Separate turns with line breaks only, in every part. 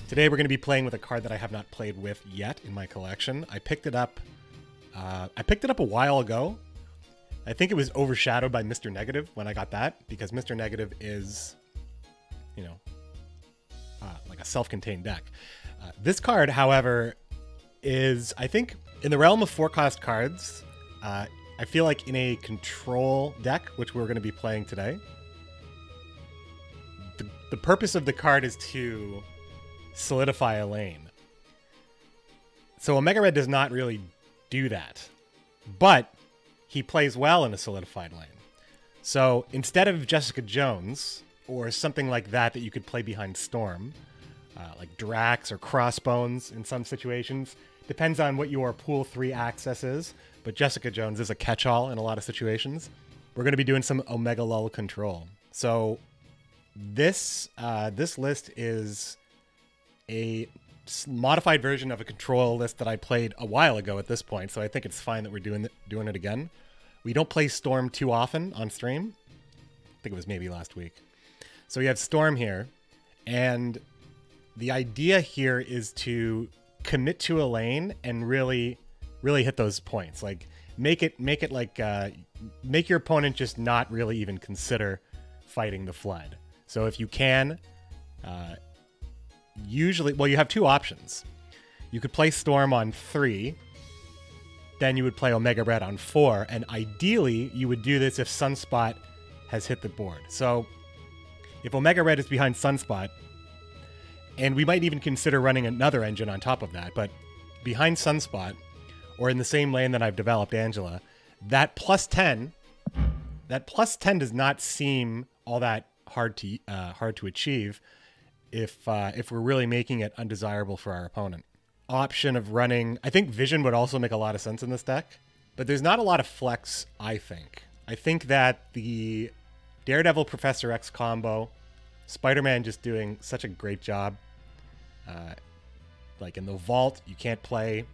Today we're going to be playing with a card that I have not played with yet in my collection. I picked it up a while ago. I think it was overshadowed by Mr. Negative when I got that, because Mr. Negative is, you know, like a self-contained deck. This card, however, is, I think, in the realm of 4-cost cards. I feel like in a control deck, which we're going to be playing today, the purpose of the card is to solidify a lane. So Omega Red does not really do that, but he plays well in a solidified lane. So instead of Jessica Jones or something like that you could play behind Storm, like Drax or Crossbones in some situations, depends on what your pool 3 access is, but Jessica Jones is a catch-all in a lot of situations. We're going to be doing some Omega Lull control. So this list is a modified version of a control list that I played a while ago at this point, so I think it's fine that we're doing it again. We don't play Storm too often on stream. I think it was maybe last week. So we have Storm here, and the idea here is to commit to a lane and really hit those points. Like make it like make your opponent just not really even consider fighting the flood. So if you can, usually, well, you have two options. You could play Storm on 3, then you would play Omega Red on 4, and ideally you would do this if Sunspot has hit the board. So if Omega Red is behind Sunspot, and we might even consider running another engine on top of that, but behind Sunspot, or in the same lane that I've developed Angela, that +10 does not seem all that hard to achieve if we're really making it undesirable for our opponent. Option of running, I think Vision would also make a lot of sense in this deck, but there's not a lot of flex, I think. I think that the Daredevil Professor X combo, Spider-Man just doing such a great job. Like in the vault, you can't play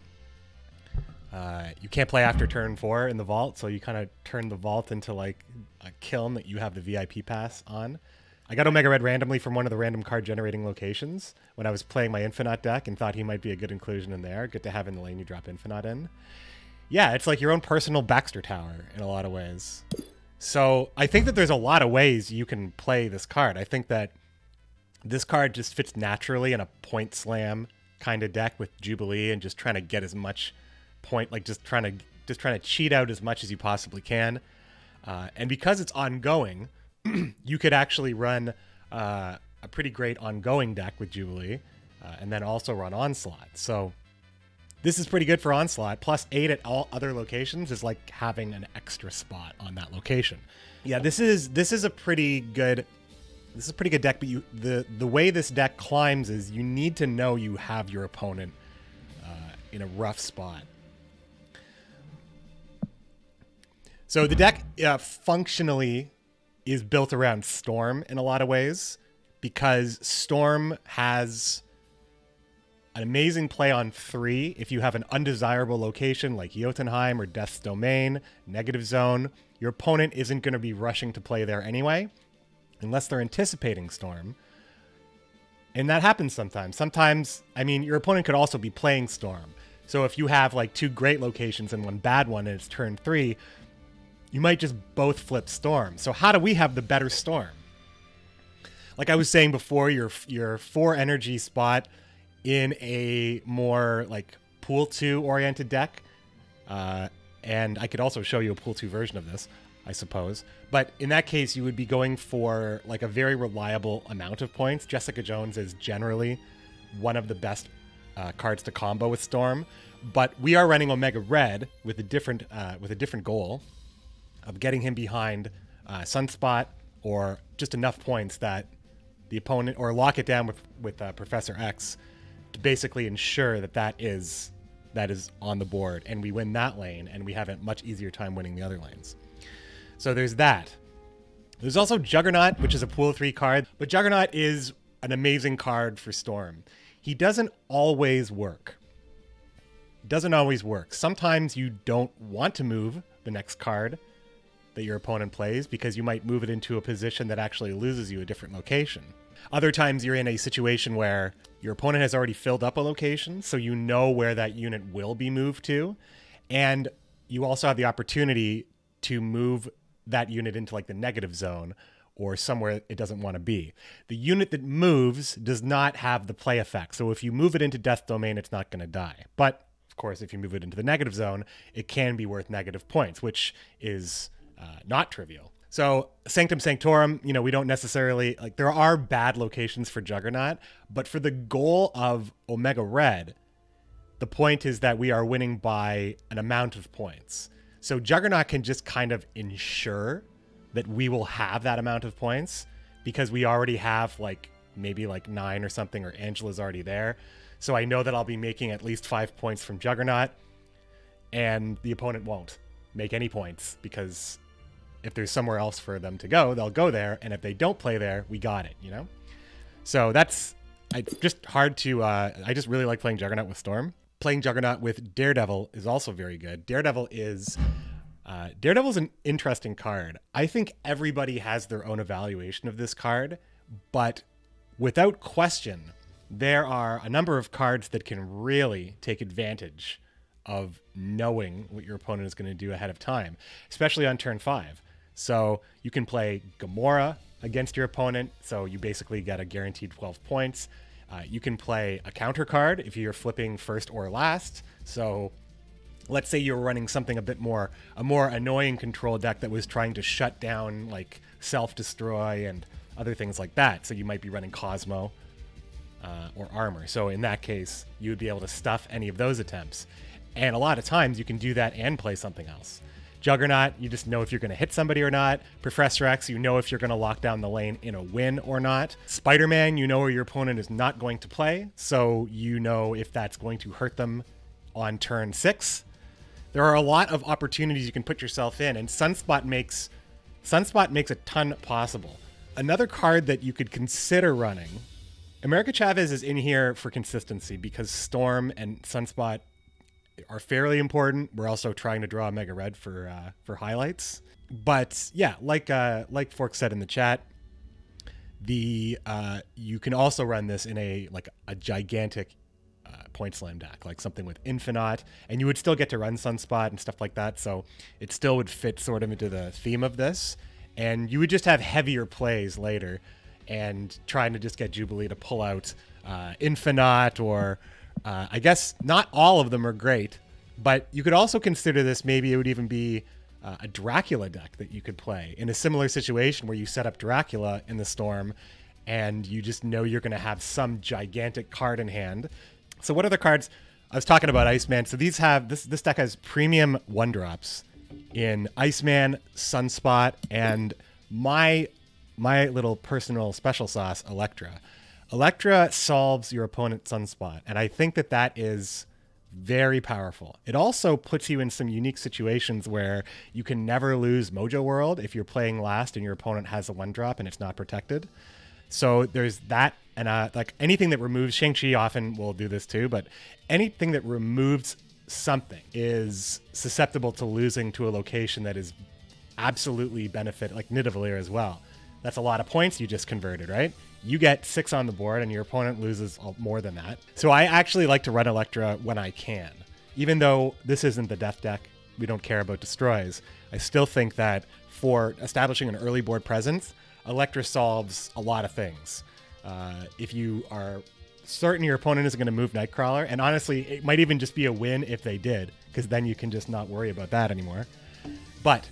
after turn 4 in the vault, so you kind of turn the vault into like a kiln that you have the VIP pass on. I got Omega Red randomly from one of the random card generating locations when I was playing my Infinite deck and thought he might be a good inclusion in there. Good to have in the lane you drop Infinite in. Yeah, it's like your own personal Baxter Tower in a lot of ways. So I think that there's a lot of ways you can play this card. I think that this card just fits naturally in a point slam kind of deck with Jubilee and just trying to get as much point, like just trying to cheat out as much as you possibly can. And because it's ongoing, you could actually run a pretty great ongoing deck with Jubilee, and then also run Onslaught. So this is pretty good for Onslaught. +8 at all other locations is like having an extra spot on that location. Yeah, this is a pretty good deck, but the way this deck climbs is you need to know you have your opponent in a rough spot. So the deck functionally is built around Storm in a lot of ways, because Storm has an amazing play on 3 if you have an undesirable location like Jotunheim or Death's Domain, Negative Zone. Your opponent isn't going to be rushing to play there anyway, unless they're anticipating Storm. And that happens sometimes. Sometimes, I mean, your opponent could also be playing Storm. So if you have like 2 great locations and 1 bad one and it's turn 3, you might just both flip Storm. So how do we have the better Storm? Like I was saying before, your 4 energy spot in a more like pool 2 oriented deck. And I could also show you a pool 2 version of this, I suppose. But in that case, you would be going for like a very reliable amount of points. Jessica Jones is generally one of the best cards to combo with Storm. But we are running Omega Red with a different goal of getting him behind Sunspot, or just enough points that the opponent, or lock it down with Professor X to basically ensure that is on the board, and we win that lane, and we have a much easier time winning the other lanes. So there's that. There's also Juggernaut, which is a pool 3 card, but Juggernaut is an amazing card for Storm. He doesn't always work. Sometimes you don't want to move the next card that your opponent plays, because you might move it into a position that actually loses you a different location. Other times you're in a situation where your opponent has already filled up a location, so you know where that unit will be moved to, and you also have the opportunity to move that unit into like the negative zone or somewhere it doesn't want to be. The unit that moves does not have the play effect, so if you move it into death domain, it's not going to die. But of course, if you move it into the negative zone, it can be worth negative points, which is not trivial. So Sanctum Sanctorum, you know, we don't necessarily, like, there are bad locations for Juggernaut, but for the goal of Omega Red, the point is that we are winning by an amount of points. So Juggernaut can just kind of ensure that we will have that amount of points because we already have like maybe like 9 or something, or Angela's already there. So I know that I'll be making at least 5 points from Juggernaut, and the opponent won't make any points because if there's somewhere else for them to go, they'll go there. And if they don't play there, we got it, you know? So it's just hard to, I just really like playing Juggernaut with Storm. Playing Juggernaut with Daredevil is also very good. Daredevil's an interesting card. I think everybody has their own evaluation of this card, but without question, there are a number of cards that can really take advantage of knowing what your opponent is going to do ahead of time, especially on turn 5. So you can play Gamora against your opponent, so you basically get a guaranteed 12 points. You can play a counter card if you're flipping first or last. So let's say you're running something a more annoying control deck that was trying to shut down like self-destroy and other things like that. So you might be running Cosmo or Armor. So in that case, you would be able to stuff any of those attempts. And a lot of times you can do that and play something else. Juggernaut, you just know if you're going to hit somebody or not. Professor X, you know if you're going to lock down the lane in a win or not. Spider-Man, you know where your opponent is not going to play, so you know if that's going to hurt them on turn 6. There are a lot of opportunities you can put yourself in, and Sunspot makes a ton possible. Another card that you could consider running, America Chavez is in here for consistency because Storm and Sunspot are fairly important. We're also trying to draw Mega Red for highlights. But yeah, like Fork said in the chat, you can also run this in a gigantic point slam deck, like something with Infinite, and you would still get to run Sunspot and stuff like that. So it still would fit sort of into the theme of this, and you would just have heavier plays later, and trying to just get Jubilee to pull out Infinite or. I guess not all of them are great, but you could also consider this, maybe it would even be a Dracula deck that you could play in a similar situation where you set up Dracula in the Storm and you just know you're going to have some gigantic card in hand. So what other cards? I was talking about Iceman. So these have, this deck has premium 1-drops in Iceman, Sunspot, and my little personal special sauce, Elektra. Elektra solves your opponent's Sunspot, and I think that is very powerful. It also puts you in some unique situations where you can never lose Mojo World if you're playing last and your opponent has a 1-drop and it's not protected. So there's that, and like anything that removes, Shang-Chi often will do this too, but anything that removes something is susceptible to losing to a location that is absolutely benefit, like Nidavellir as well. That's a lot of points you just converted, right? You get 6 on the board and your opponent loses more than that. So I actually like to run Elektra when I can. Even though this isn't the death deck, we don't care about destroys, I still think that for establishing an early board presence, Elektra solves a lot of things. If you are certain your opponent isn't going to move Nightcrawler, and honestly, it might even just be a win if they did, because then you can just not worry about that anymore. But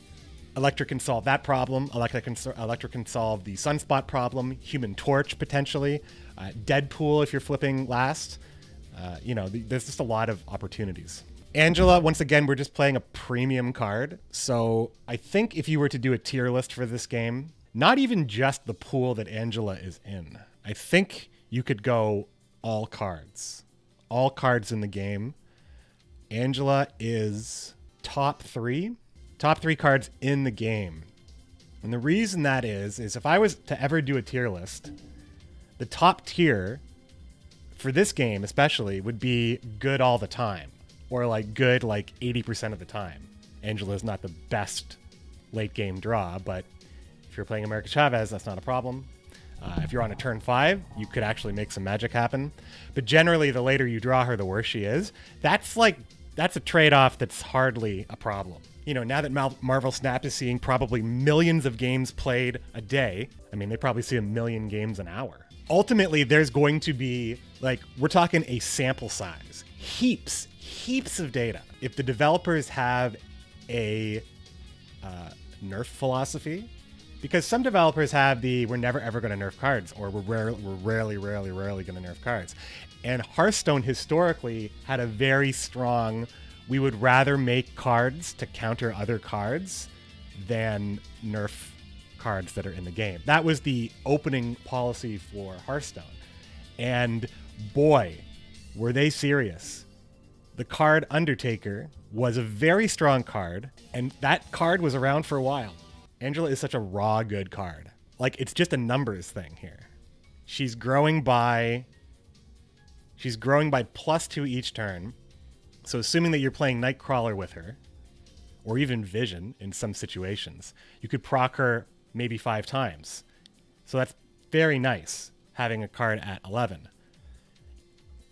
Elektra can solve that problem. Elektra can solve the Sunspot problem. Human Torch, potentially. Deadpool, if you're flipping last. There's just a lot of opportunities. Angela, once again, we're just playing a premium card. So I think if you were to do a tier list for this game, not even just the pool that Angela is in, I think you could go all cards. All cards in the game. Angela is top 3 cards in the game. And the reason that is if I was to ever do a tier list, the top tier for this game especially would be good all the time, or like good like 80% of the time. Angela is not the best late game draw, but if you're playing America Chavez, that's not a problem. If you're on a turn 5, you could actually make some magic happen. But generally, the later you draw her, the worse she is. That's a trade-off that's hardly a problem. You know, now that Marvel Snap is seeing probably millions of games played a day, I mean, they probably see 1 million games an hour. Ultimately, there's going to be, like, we're talking a sample size. Heaps of data. If the developers have a nerf philosophy, because some developers have the we're never ever going to nerf cards, or we're rarely going to nerf cards. And Hearthstone historically had a very strong, we would rather make cards to counter other cards than nerf cards that are in the game. That was the opening policy for Hearthstone. And boy, were they serious. The card Undertaker was a very strong card, and that card was around for a while. Angela is such a raw good card. Like, it's just a numbers thing here. She's growing by +2 each turn. So assuming that you're playing Nightcrawler with her, or even Vision in some situations, you could proc her maybe 5 times. So that's very nice, having a card at 11.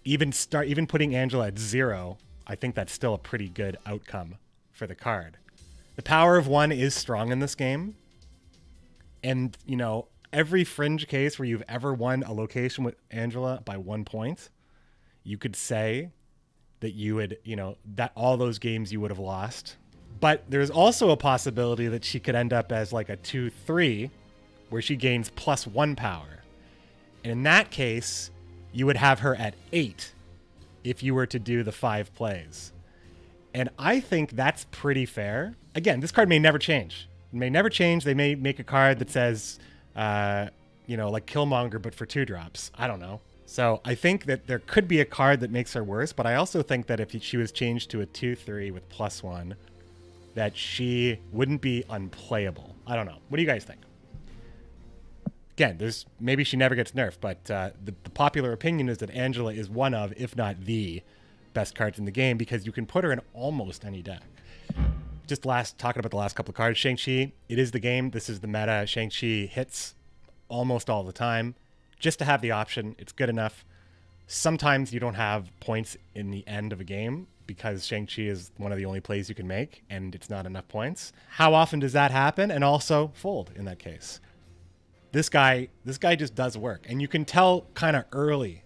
Even putting Angela at 0, I think that's still a pretty good outcome for the card. The power of 1 is strong in this game. And, you know, every fringe case where you've ever won a location with Angela by 1 point, you could say that you would, you know, that all those games you would have lost. But there's also a possibility that she could end up as like a 2/3, where she gains +1 power. And in that case, you would have her at 8 if you were to do the 5 plays. And I think that's pretty fair. Again, this card may never change. It may never change. They may make a card that says, you know, like Killmonger, but for 2 drops. I don't know. So I think that there could be a card that makes her worse, but I also think that if she was changed to a 2/3 with +1, that she wouldn't be unplayable. I don't know. What do you guys think? Again, maybe she never gets nerfed, but the popular opinion is that Angela is one of, if not the, best cards in the game, because you can put her in almost any deck. Just talking about the last couple of cards, Shang-Chi, it is the game. This is the meta. Shang-Chi hits almost all the time. Just to have the option, it's good enough. Sometimes you don't have points in the end of a game because Shang-Chi is one of the only plays you can make, and it's not enough points. How often does that happen? And also fold in that case. This guy just does work, and you can tell kind of early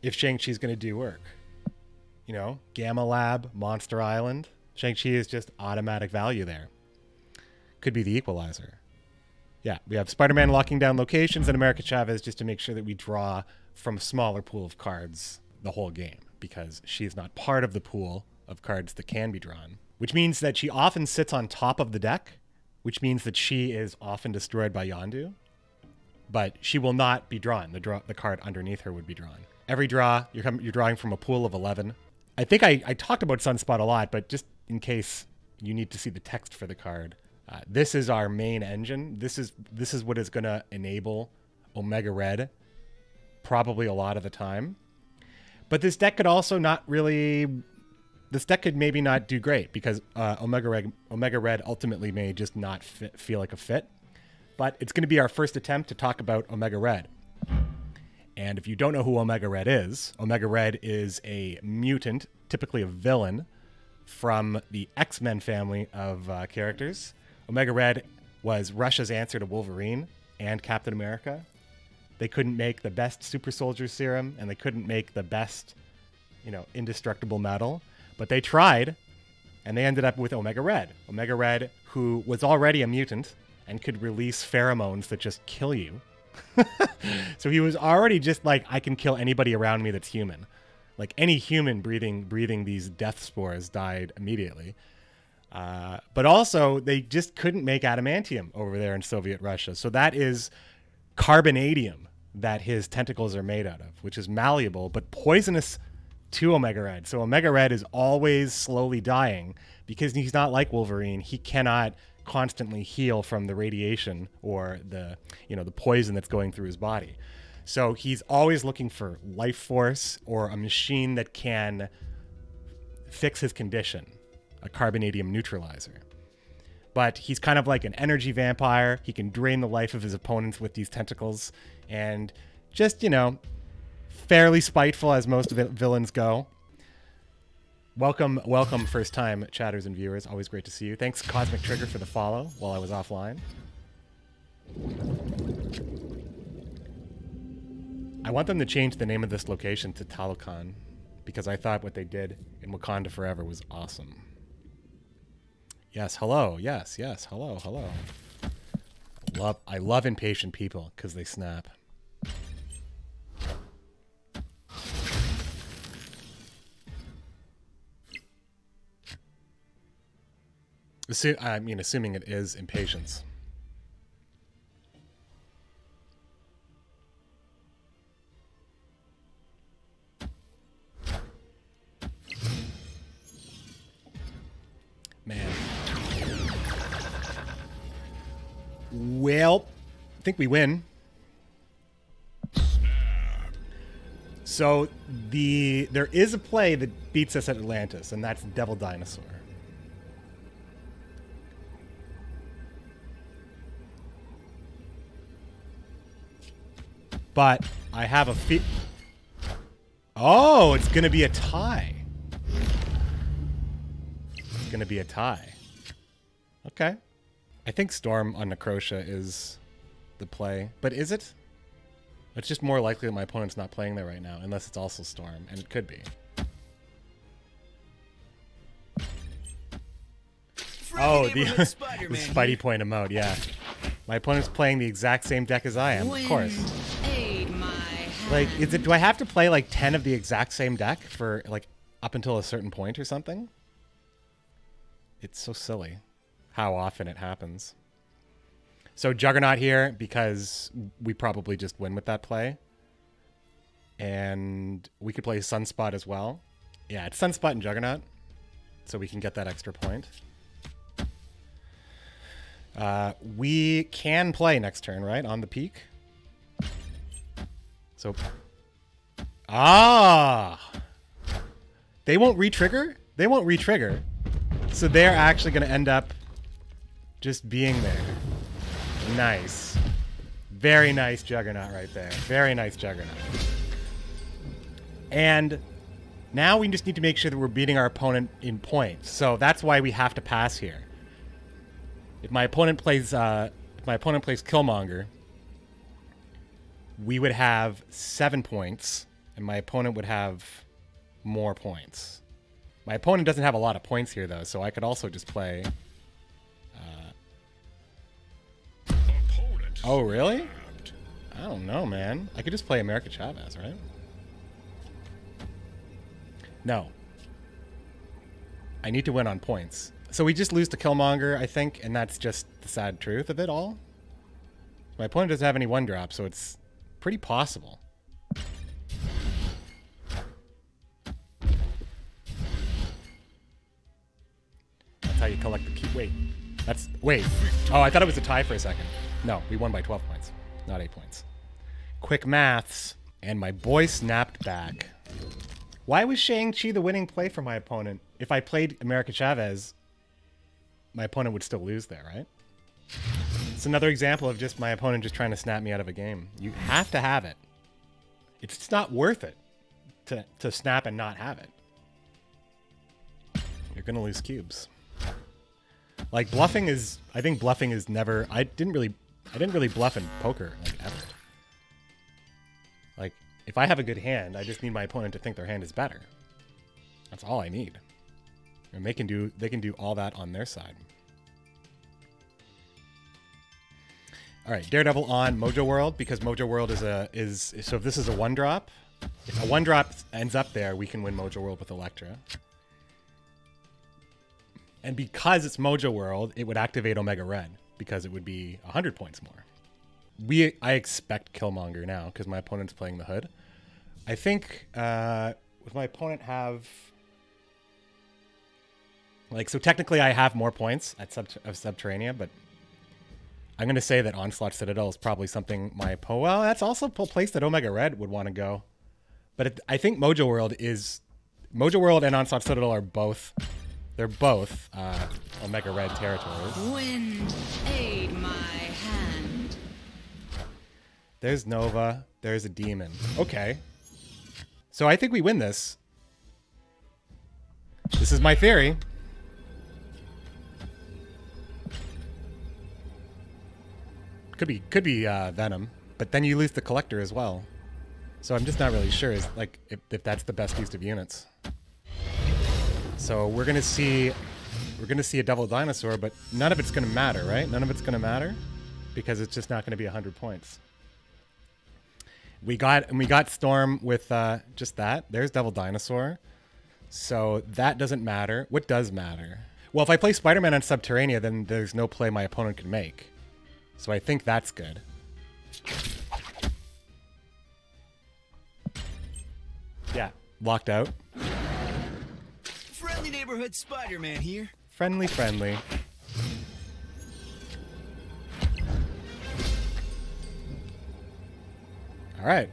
if Shang-Chi's going to do work. You know, Gamma Lab, Monster Island. Shang-Chi is just automatic value there. Could be the equalizer. Yeah, we have Spider-Man locking down locations and America Chavez just to make sure that we draw from a smaller pool of cards the whole game, because she's not part of the pool of cards that can be drawn. Which means that she often sits on top of the deck, which means that she is often destroyed by Yondu. But she will not be drawn. The card underneath her would be drawn. Every draw, you're drawing from a pool of 11. I think I talked about Sunspot a lot, but just in case you need to see the text for the card, this is our main engine. This is what is going to enable Omega Red probably a lot of the time. But this deck could also not really... This deck could maybe not do great because Omega Red ultimately may just not feel like a fit. But it's going to be our first attempt to talk about Omega Red. And if you don't know who Omega Red is a mutant, typically a villain, from the X-Men family of characters. Omega Red was Russia's answer to Wolverine and Captain America. They couldn't make the best super soldier serum, and they couldn't make the best, you know, indestructible metal. But they tried, and they ended up with Omega Red. Omega Red, who was already a mutant and could release pheromones that just kill you. So he was already just like, I can kill anybody around me that's human. Like any human breathing these death spores died immediately. But also, they just couldn't make adamantium over there in Soviet Russia. So that is carbonadium that his tentacles are made out of, which is malleable, but poisonous to Omega Red. So Omega Red is always slowly dying because he's not like Wolverine. He cannot constantly heal from the radiation or the poison that's going through his body. So he's always looking for life force or a machine that can fix his condition, a carbonadium neutralizer. but he's kind of like an energy vampire. He can drain the life of his opponents with these tentacles, and just, you know, fairly spiteful as most villains go. Welcome first time chatters and viewers. Always great to see you. Thanks Cosmic Trigger for the follow while I was offline. I want them to change the name of this location to Talokan, because I thought what they did in Wakanda Forever was awesome. Yes, hello. Yes, hello. I love impatient people because they snap. Assuming it is impatience. Man. Well, I think we win. So there is a play that beats us at Atlantis, and that's Devil Dinosaur. But I have a Oh, it's going to be a tie. It's going to be a tie. Okay. I think Storm on Necrotia is the play. But is it? It's just more likely that my opponent's not playing there right now, unless it's also Storm, and it could be. Oh, the Spidey point emote, yeah. My opponent's playing the exact same deck as I am, of course. Like, do I have to play like 10 of the exact same deck for like up until a certain point or something? It's so silly how often it happens. So Juggernaut here, because we probably just win with that play. And we could play Sunspot as well. Yeah, it's Sunspot and Juggernaut, so we can get that extra point. We can play next turn, right? On the peak. So, they won't re-trigger? They won't re-trigger. So they're actually going to end up just being there. Nice. Very nice Juggernaut right there. Very nice Juggernaut. And now we just need to make sure that we're beating our opponent in points. So that's why we have to pass here. If my opponent plays Killmonger, we would have 7 points, and my opponent would have more points. My opponent doesn't have a lot of points here, though, so I could also just play... Oh, really? I don't know, man. I could just play America Chavez, right? No. I need to win on points. So we just lose to Killmonger, I think, and that's just the sad truth of it all. My opponent doesn't have any 1-drop, so it's pretty possible. That's how you collect the key. Wait. Oh, I thought it was a tie for a second. No, we won by 12 points, not 8 points. Quick maths, and my boy snapped back. Why was Shang-Chi the winning play for my opponent? If I played America Chavez, my opponent would still lose there, right? It's another example of just my opponent just trying to snap me out of a game. You have to have it. It's just not worth it to snap and not have it. You're gonna lose cubes. Like bluffing is, I think bluffing is never. I didn't really bluff in poker like ever. Like if I have a good hand, I just need my opponent to think their hand is better. That's all I need. And they can do all that on their side. All right, Daredevil on Mojo World, because Mojo World is so if this is a 1-drop, if a 1-drop ends up there, we can win Mojo World with Elektra. And because it's Mojo World, it would activate Omega Red, because it would be 100 points more. I expect Killmonger now, because my opponent's playing the Hood. I think, with my opponent have... so technically I have more points at Subterranea, but I'm going to say that Onslaught Citadel is probably something well, that's also a place that Omega Red would want to go. But I think Mojo World and Onslaught Citadel are both They're both Omega Red territories.
Wind, aid my hand.
There's Nova. There's a demon. Okay. So I think we win this. This is my theory. Could be Venom, but then you lose the collector as well. So I'm just not really sure if that's the best use of units. So we're gonna see a double dinosaur, but none of it's gonna matter, right? None of it's gonna matter because it's just not gonna be 100 points. We got Storm with just that. There's double dinosaur. So that doesn't matter. What does matter? Well, if I play Spider-Man on Subterranea, then there's no play my opponent can make. So I think that's good. Yeah, locked out.
Friendly neighborhood Spider-Man here.
Friendly, friendly. All right.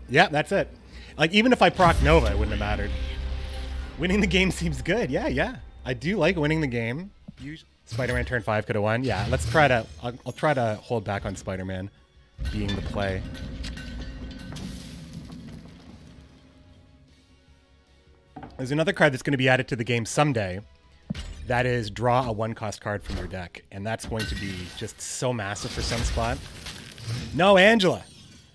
Yeah, that's it. Like, even if I proc Nova, it wouldn't have mattered. Winning the game seems good. Yeah. I do like winning the game. Spider-Man turn 5 could have won. Yeah, let's try to... I'll try to hold back on Spider-Man being the play. There's another card that's going to be added to the game someday. That is draw a 1-cost card from your deck. And that's going to be just so massive for Sunspot. No, Angela!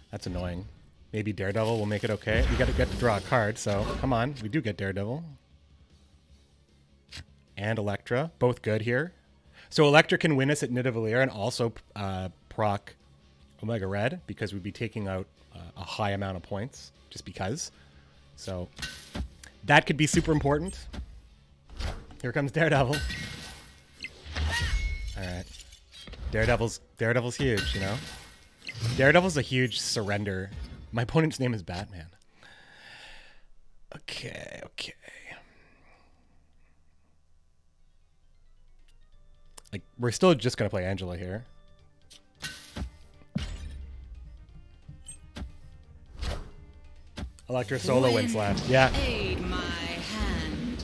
That's annoying. Maybe Daredevil will make it okay. We got to get to draw a card, so come on. We do get Daredevil. And Elektra. Both good here. So Elektra can win us at Nidavellir and also proc Omega Red because we'd be taking out a high amount of points just because. So that could be super important. Here comes Daredevil. All right. Daredevil's huge, you know? Daredevil's a huge surrender. My opponent's name is Batman. Okay. Like, we're still just going to play Angela here. Elektra solo wins left. Yeah.
Aid my hand.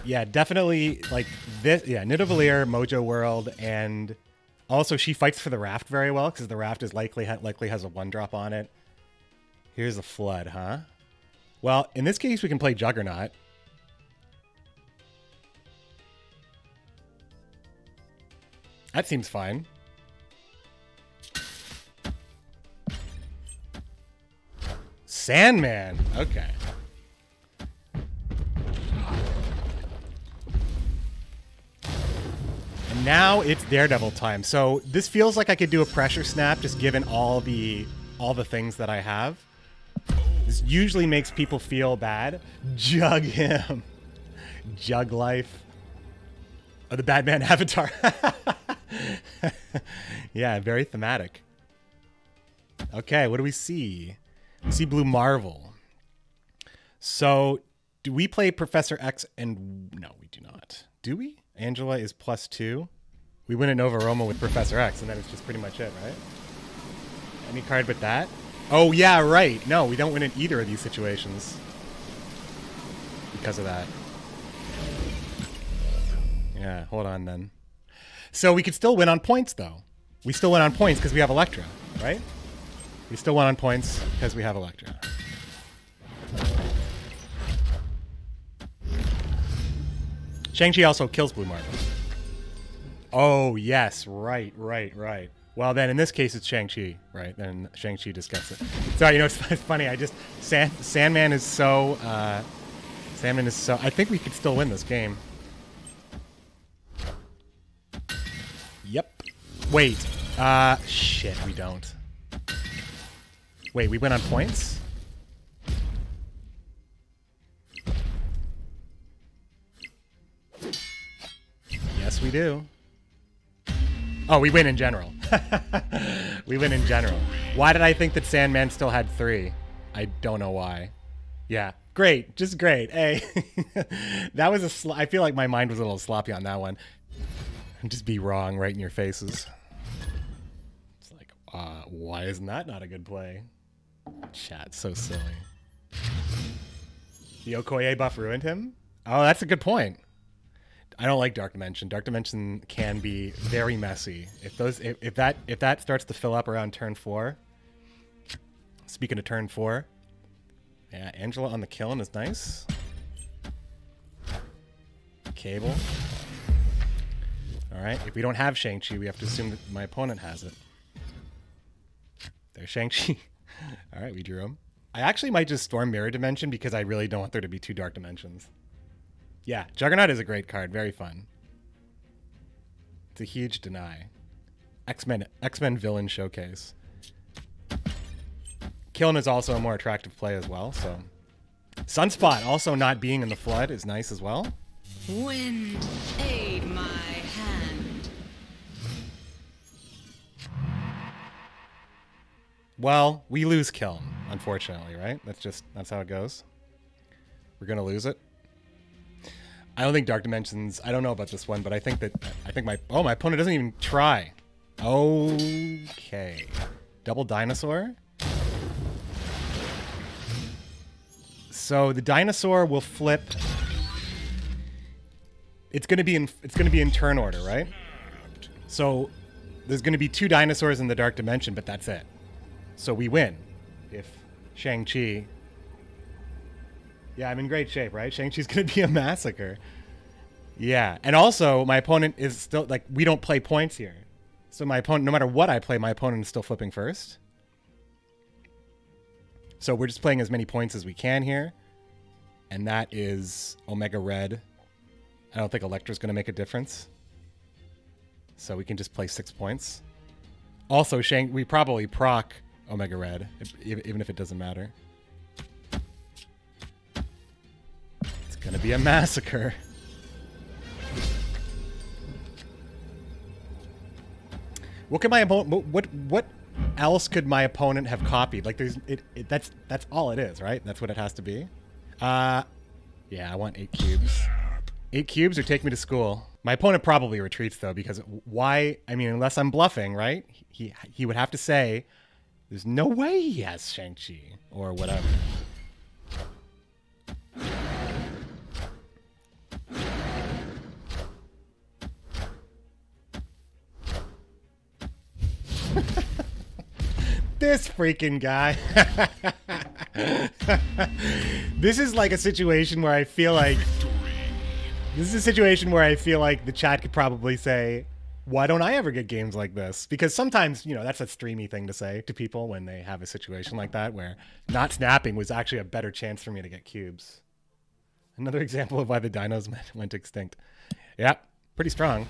Yeah, definitely, like, this. Yeah, Nidavellir, Mojo World, and also she fights for the Raft very well because the Raft is likely has a 1-drop on it. Here's a Flood, huh? Well, in this case, we can play Juggernaut. That seems fine. Sandman. Okay. And now it's Daredevil time. So this feels like I could do a pressure snap just given all the things that I have. This usually makes people feel bad. Jug him. Jug life. Oh, the Batman avatar. Yeah, very thematic. Okay, what do we see? We see Blue Marvel. So, do we play Professor X and... No, we do not. Do we? Angela is +2. We win at Nova Roma with Professor X, and then it's just pretty much it, right? Any card but that? Oh, yeah, right. No, we don't win in either of these situations. Because of that. Yeah, hold on then. So we could still win on points, though. We still win on points because we have Elektra, right? We still win on points because we have Elektra. Shang-Chi also kills Blue Marvel. Oh, yes. Right. Well, then in this case, it's Shang-Chi, right? Then Shang-Chi just gets it. Sorry, you know, it's funny. Sandman is so... I think we could still win this game. Yep. Wait. Shit, we don't. Wait, we win on points? Yes, we do. Oh, we win in general. We win in general. Why did I think that Sandman still had 3? I don't know why. Yeah. Great. Just great. Hey. That was I feel like my mind was a little sloppy on that one. Just be wrong right in your faces. It's like, why isn't that not a good play? Chat, so silly. The Okoye buff ruined him? Oh, that's a good point. I don't like Dark Dimension. Dark Dimension can be very messy. If that starts to fill up around turn 4. Speaking of turn 4, yeah, Angela on the kiln is nice. Cable. All right, if we don't have Shang-Chi, we have to assume that my opponent has it. There's Shang-Chi. All right, we drew him. I actually might just Storm Mirror Dimension because I really don't want there to be 2 Dark Dimensions. Yeah, Juggernaut is a great card. Very fun. It's a huge deny. X-Men Villain Showcase. Kiln is also a more attractive play as well, so... Sunspot also not being in the flood is nice as well.
Wind, aid my hand.
Well, we lose Kiln, unfortunately, right? That's how it goes. We're gonna lose it. I don't think Dark Dimensions, I don't know about this one, but I think my opponent doesn't even try. Okay. Double Dinosaur. So the Dinosaur will flip. It's gonna be in turn order, right? So there's gonna be 2 dinosaurs in the Dark Dimension, but that's it. So we win if Shang-Chi. Yeah, I'm in great shape, right? Shang-Chi's gonna be a massacre. Yeah, and also my opponent is still, like, we don't play points here. So my opponent, no matter what I play, my opponent is still flipping first. So we're just playing as many points as we can here. And that is Omega Red. I don't think Elektra's gonna make a difference. So we can just play 6 points. Also, we probably proc Omega Red, even if it doesn't matter. It's gonna be a massacre. What could my opponent? What else could my opponent have copied? Like, that's all it is, right? That's what it has to be. Yeah, I want 8 cubes. 8 cubes or take me to school. My opponent probably retreats though, because why? I mean, unless I'm bluffing, right? He would have to say, "There's no way he has Shang-Chi," or whatever. This freaking guy. This is like a situation where I feel like the chat could probably say, why don't I ever get games like this? Because sometimes, you know, that's a streamy thing to say to people when they have a situation like that where not snapping was actually a better chance for me to get cubes. Another example of why the dinos went extinct. Yeah, pretty strong.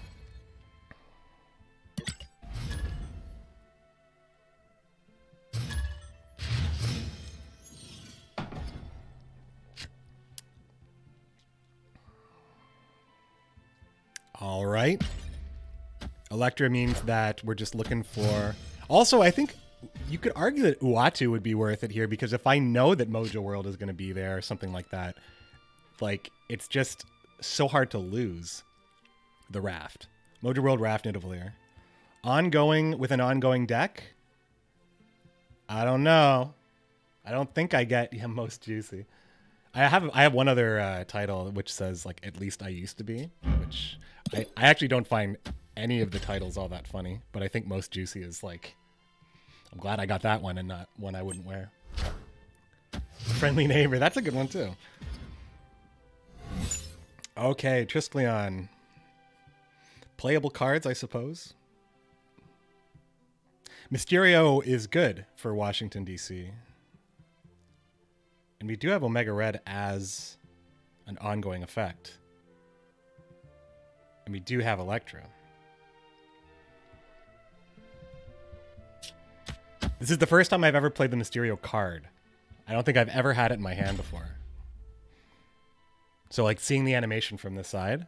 All right. Elektra means that we're just looking for... Also, I think you could argue that Uatu would be worth it here, because if I know that Mojo World is going to be there or something like that, like, it's just so hard to lose the Raft. Mojo World, Raft, Nidavellir. Ongoing with an ongoing deck? I don't know. I don't think I get most juicy. I have one other title which says, like, at least I used to be, which I actually don't find any of the titles all that funny, but I think most juicy is like, I'm glad I got that one and not one I wouldn't wear. Friendly Neighbor, that's a good one too. Okay, Triskelion. Playable cards, I suppose. Mysterio is good for Washington, D.C. And we do have Omega Red as an ongoing effect. And we do have Elektra. This is the first time I've ever played the Mysterio card. I don't think I've ever had it in my hand before. So, like, seeing the animation from this side.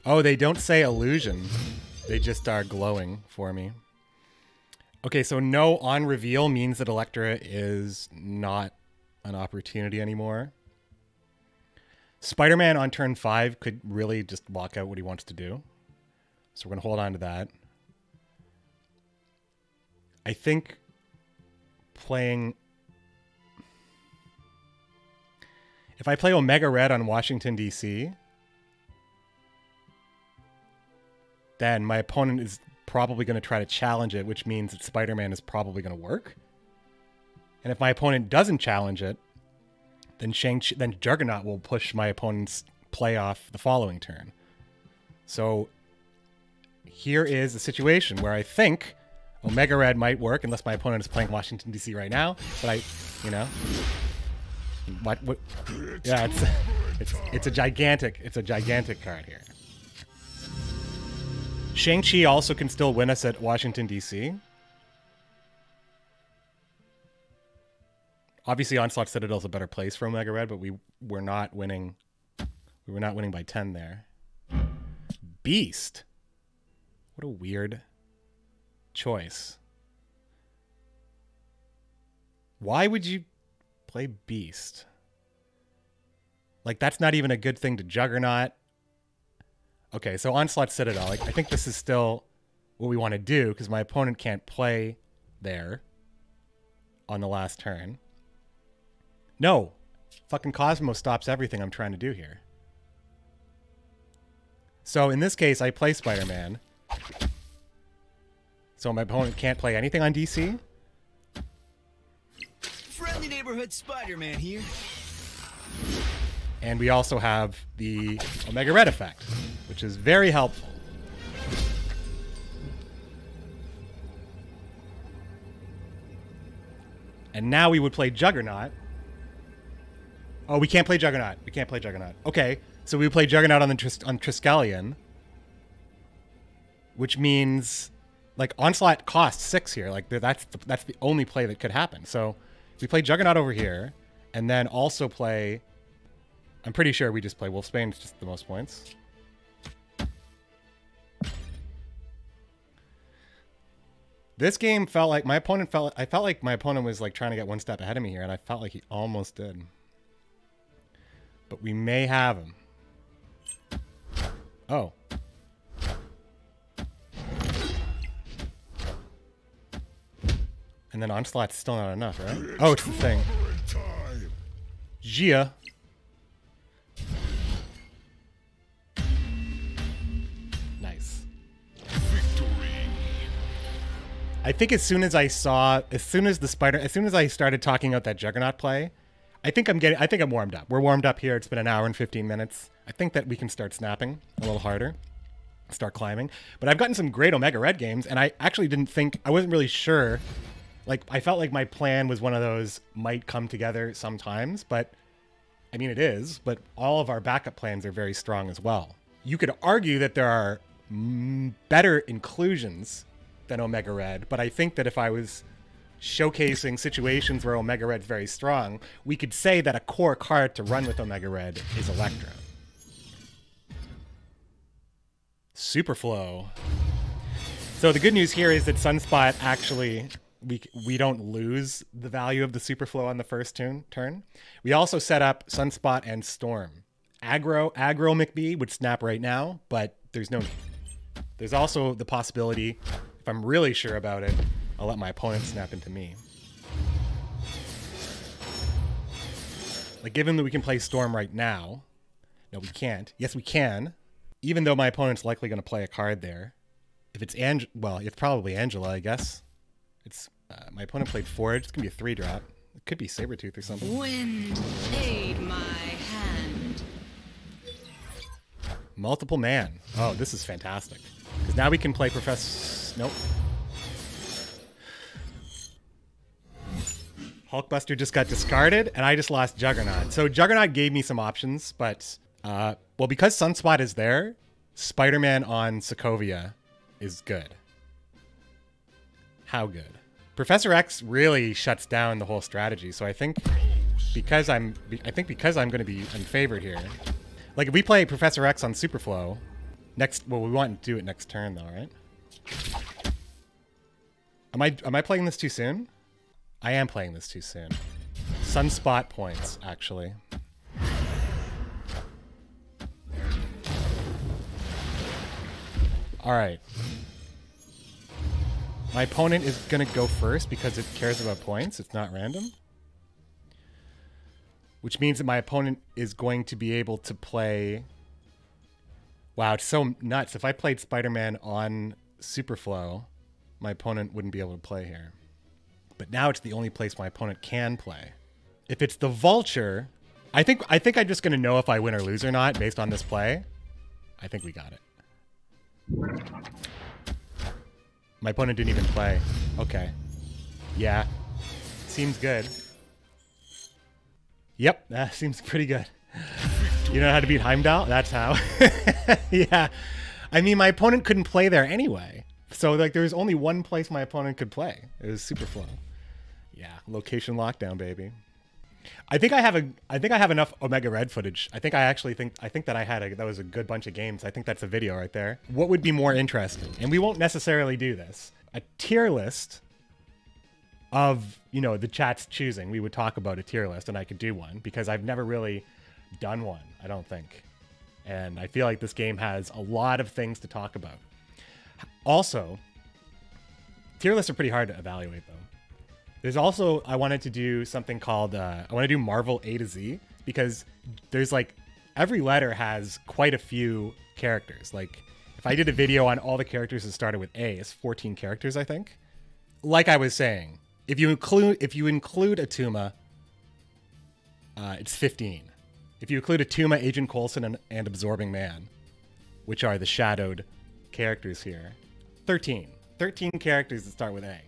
Oh, they don't say illusion. They just are glowing for me. Okay, so no on reveal means that Elektra is not an opportunity anymore. Spider-Man on turn 5 could really just walk out what he wants to do. So we're going to hold on to that. I think playing... If I play Omega Red on Washington, D.C., then my opponent is probably going to try to challenge it, which means that Spider-Man is probably going to work. And if my opponent doesn't challenge it, then Juggernaut will push my opponent's play off the following turn. So here is a situation where I think Omega Red might work, unless my opponent is playing Washington, D.C. right now. But what? Yeah, it's a gigantic card here. Shang-Chi also can still win us at Washington, D.C. Obviously, Onslaught Citadel is a better place for Omega Red, but we were not winning. We were not winning by 10 there. Beast. What a weird choice. Why would you play Beast? Like, that's not even a good thing to Juggernaut. Okay, so Onslaught Citadel. Like, I think this is still what we want to do because my opponent can't play there on the last turn. No. Fucking Cosmo stops everything I'm trying to do here. So in this case, I play Spider-Man. So my opponent can't play anything on DC.
Friendly neighborhood Spider-Man here.
And we also have the Omega Red effect, which is very helpful. And now we would play Juggernaut. Oh, we can't play Juggernaut. We can't play Juggernaut. Okay, so we would play Juggernaut on Triskelion, which means like Onslaught costs 6 here. Like that's the only play that could happen. So we play Juggernaut over here, and then also play. I'm pretty sure we just play Wolfsbane. It's just the most points. This game felt like my opponent I felt like my opponent was like trying to get one step ahead of me here, and I felt like he almost did. But we may have him. Oh. And then Onslaught's still not enough, right? Oh, it's the thing. Gia. Nice. I think as soon as I started talking out that Juggernaut play, I think I'm warmed up. We're warmed up here. It's been an hour and 15 minutes. I think that we can start snapping a little harder, start climbing. But I've gotten some great Omega Red games, and I actually I wasn't really sure. Like, I felt like my plan was one of those might come together sometimes, but I mean, it is, but all of our backup plans are very strong as well. You could argue that there are better inclusions than Omega Red, but I think that if I was showcasing situations where Omega Red's very strong, we could say that a core card to run with Omega Red is Electro. Superflow. So the good news here is that Sunspot actually, we don't lose the value of the Superflow on the first turn. We also set up Sunspot and Storm. Aggro McBee would snap right now, but there's no need. There's also the possibility, if I'm really sure about it, I'll let my opponent snap into me. Like, given that we can play Storm right now. No, we can't. Yes, we can. Even though my opponent's likely going to play a card there. If it's it's probably Angela, I guess. It's my opponent played Forge. It's going to be a 3-drop. It could be Sabretooth or something.
Wind, aid my hand.
Multiple man. Oh, this is fantastic. Because now we can play Professor... Nope. Hulkbuster just got discarded, and I just lost Juggernaut. So Juggernaut gave me some options, but... well, because Sunspot is there, Spider-Man on Sokovia is good. How good? Professor X really shuts down the whole strategy, so I think because I'm going to be unfavored here. Like, if we play Professor X on Superflow, we want to do it next turn, though, right? Am I playing this too soon? I am playing this too soon. Sunspot points, actually. All right. My opponent is going to go first because it cares about points. It's not random. Which means that my opponent is going to be able to play... Wow, it's so nuts. If I played Spider-Man on Superflow, my opponent wouldn't be able to play here. But now it's the only place my opponent can play. If it's the Vulture, I think I'm just going to know if I win or lose or not based on this play. I think we got it. My opponent didn't even play. Okay. Yeah. Seems good. Yep, that seems pretty good. You know how to beat Heimdall? That's how. Yeah. I mean, my opponent couldn't play there anyway. So, like, there was only one place my opponent could play. It was Superflow. Yeah, location lockdown, baby. I think I have enough Omega Red footage. I think that I had that was a good bunch of games. I think that's a video right there. What would be more interesting? And we won't necessarily do this. A tier list of, you know, the chat's choosing. We would talk about a tier list, and I could do one because I've never really done one, I don't think. And I feel like this game has a lot of things to talk about. Also, tier lists are pretty hard to evaluate, though. There's also, I wanted to do something called, I want to do Marvel A to Z, because there's like, every letter has quite a few characters. Like, if I did a video on all the characters that started with A, it's 14 characters, I think. Like I was saying, if you include Atuma, it's 15. If you include Atuma, Agent Coulson, and Absorbing Man, which are the shadowed characters here, 13. 13 characters that start with A.